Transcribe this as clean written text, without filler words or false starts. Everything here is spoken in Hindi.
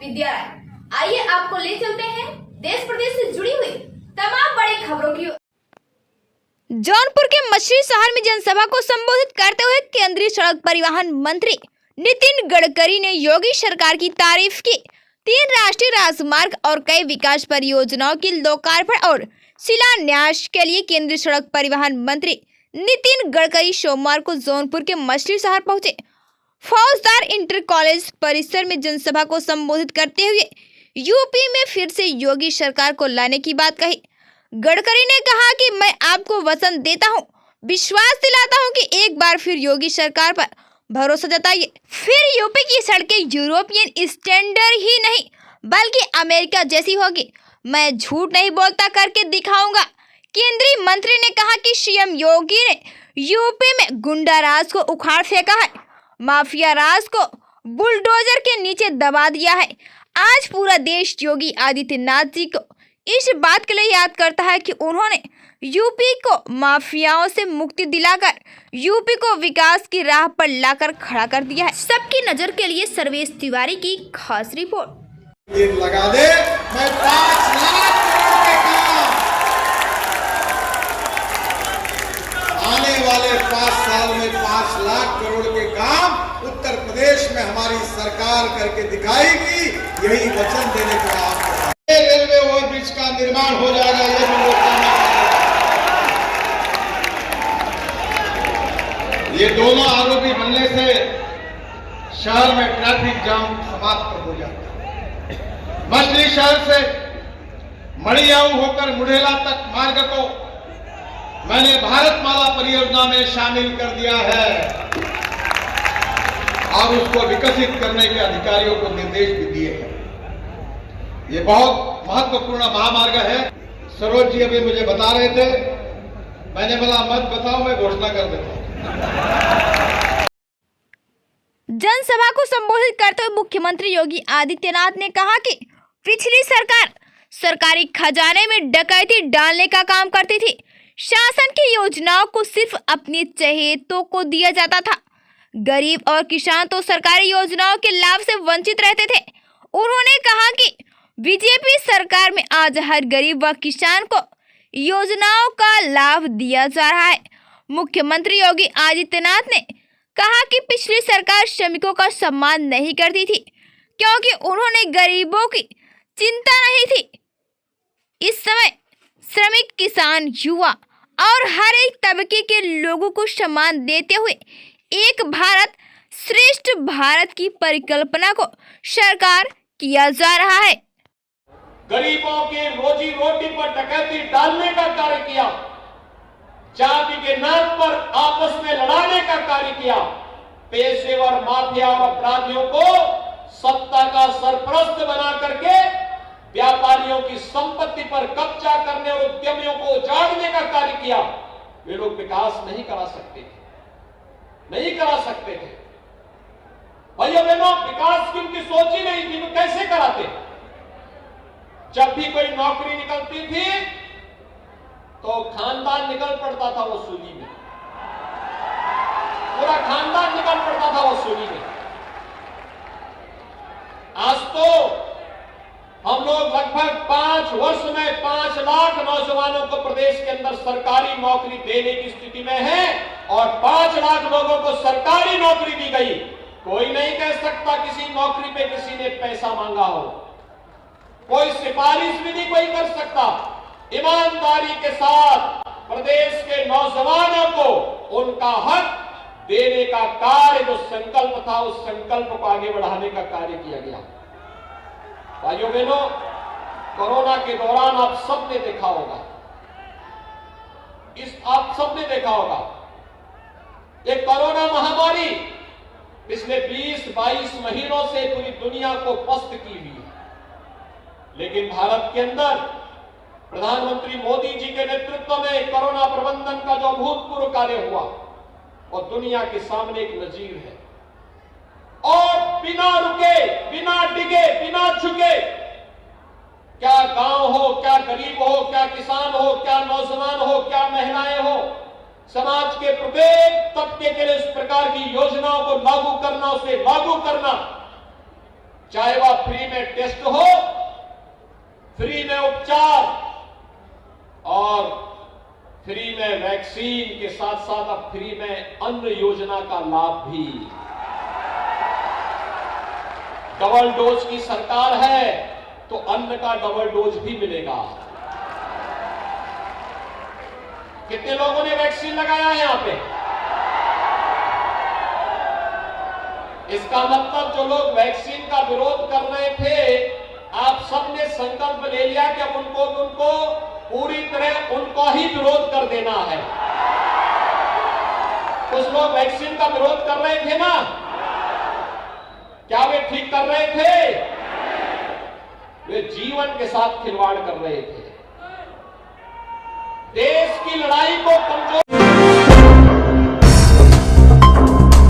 विद्या राय। आइए आपको ले चलते हैं देश प्रदेश से जुड़ी हुई तमाम बड़ी खबरों की। जौनपुर के मछली शहर में जनसभा को संबोधित करते हुए केंद्रीय सड़क परिवहन मंत्री नितिन गडकरी ने योगी सरकार की तारीफ की। 3 राष्ट्रीय राजमार्ग और कई विकास परियोजनाओं की लोकार्पण और शिलान्यास के लिए केंद्रीय सड़क परिवहन मंत्री नितिन गडकरी सोमवार को जौनपुर के मछली शहर पहुंचे। फौजदार इंटर कॉलेज परिसर में जनसभा को संबोधित करते हुए यूपी में फिर से योगी सरकार को लाने की बात कही। गडकरी ने कहा कि मैं आपको वचन देता हूं, विश्वास दिलाता हूं कि एक बार फिर योगी सरकार पर भरोसा जताइए, फिर यूपी की सड़कें यूरोपियन स्टैंडर्ड ही नहीं बल्कि अमेरिका जैसी होगी। मैं झूठ नहीं बोलता करके दिखाऊंगा। केंद्रीय मंत्री ने कहा कि सीएम योगी ने यूपी में गुंडा राज को उखाड़ फेंका है, माफिया राज को बुलडोजर के नीचे दबा दिया है। आज पूरा देश योगी आदित्यनाथ जी को इस बात के लिए याद करता है कि उन्होंने यूपी को माफियाओं से मुक्ति दिलाकर यूपी को विकास की राह पर लाकर खड़ा कर दिया है। सबकी नजर के लिए सर्वेश तिवारी की खास रिपोर्ट। लगा दे, मैं 5 लाख करोड़ के काम आने वाले 5 साल में 5 लाख करोड़ के काम उत्तर प्रदेश में हमारी सरकार करके दिखाएगी। यही वचन देने के बाद रेलवे ओवरब्रिज का निर्माण हो जाएगा। ये भी लोग ये दोनों आरोपी बनने से शहर में ट्रैफिक जाम समाप्त हो जाता है। मछली शहर से मड़ियाऊ होकर मुढेला तक मार्ग को मैंने भारतमाला परियोजना में शामिल कर दिया है और उसको विकसित करने के अधिकारियों को निर्देश भी दिए हैं। ये बहुत महत्वपूर्ण महामार्ग है। सरोज जी अभी मुझे बता रहे थे, मैंने बोला मत बताओ, मैं घोषणा कर देता हूं। जनसभा को संबोधित करते हुए मुख्यमंत्री योगी आदित्यनाथ ने कहा कि पिछली सरकार सरकारी खजाने में डकैती डालने का काम करती थी। शासन की योजनाओं को सिर्फ अपने चहेतों को दिया जाता था। गरीब और किसान तो सरकारी योजनाओं के लाभ से वंचित रहते थे। उन्होंने कहा कि बीजेपी सरकार में आज हर गरीब व किसान को योजनाओं का लाभ दिया जा रहा है। मुख्यमंत्री योगी आदित्यनाथ ने कहा कि पिछली सरकार श्रमिकों का सम्मान नहीं करती थी क्योंकि उन्होंने गरीबों की चिंता नहीं थी। इस समय श्रमिक, किसान, युवा और हर एक तबके के लोगों को सम्मान देते हुए एक भारत श्रेष्ठ भारत की परिकल्पना को साकार किया जा रहा है। गरीबों के रोजी रोटी पर डकैती डालने का कार्य किया, जाति के नाम पर आपस में लड़ाने का कार्य किया, पेशेवर माफिया और अपराधियों को सत्ता का सरपरस्त बना करके व्यापारियों की संपत्ति पर कब्जा करने और उद्यमियों को उजाड़ने का कार्य किया। वे लोग विकास नहीं करा सकते थे, नहीं करा सकते थे। भाइयों बहनों, विकास की उनकी सोच ही नहीं थी, वो कैसे कराते? जब भी कोई नौकरी निकलती थी तो खानदान निकल पड़ता था वसूली में, पूरा खानदान निकल पड़ता था वसूली में। आज तो हम लोग लगभग 5 वर्ष में 5 लाख नौजवानों को प्रदेश के अंदर सरकारी नौकरी देने की स्थिति में है और 5 लाख लोगों को सरकारी नौकरी दी गई। कोई नहीं कह सकता किसी नौकरी पे किसी ने पैसा मांगा हो, कोई सिफारिश भी नहीं कोई कर सकता। ईमानदारी के साथ प्रदेश के नौजवानों को उनका हक देने का कार्य जो संकल्प था, उस संकल्प को आगे बढ़ाने का कार्य किया गया। भाइयों बहनों, कोरोना के दौरान आप सबने देखा होगा, आप सबने देखा होगा, ये कोरोना महामारी पिछले 20-22 महीनों से पूरी दुनिया को पस्त की हुई है, लेकिन भारत के अंदर प्रधानमंत्री मोदी जी के नेतृत्व में कोरोना प्रबंधन का जो अभूतपूर्व कार्य हुआ और दुनिया के सामने एक नजीर है। और बिना रुके, बिना डिगे, बिना झुके, क्या गांव हो, क्या गरीब हो, क्या किसान हो, क्या नौजवान हो, क्या महिलाएं हो, समाज के प्रत्येक तबके के लिए इस प्रकार की योजनाओं को लागू करना, उसे लागू करना चाहे वह फ्री में टेस्ट हो, फ्री में उपचार और फ्री में वैक्सीन के साथ साथ अब फ्री में अन्न योजना का लाभ भी। डबल डोज की सरकार है तो अन्न का डबल डोज भी मिलेगा। कितने लोगों ने वैक्सीन लगाया है यहां पे? इसका मतलब जो लोग वैक्सीन का विरोध कर रहे थे, आप सबने संकल्प ले लिया कि अब उनको पूरी तरह उनका ही विरोध कर देना है। कुछ लोग वैक्सीन का विरोध कर रहे थे ना, क्या वे ठीक कर रहे थे? वे जीवन के साथ खिलवाड़ कर रहे थे। देश की लड़ाई को कमजोर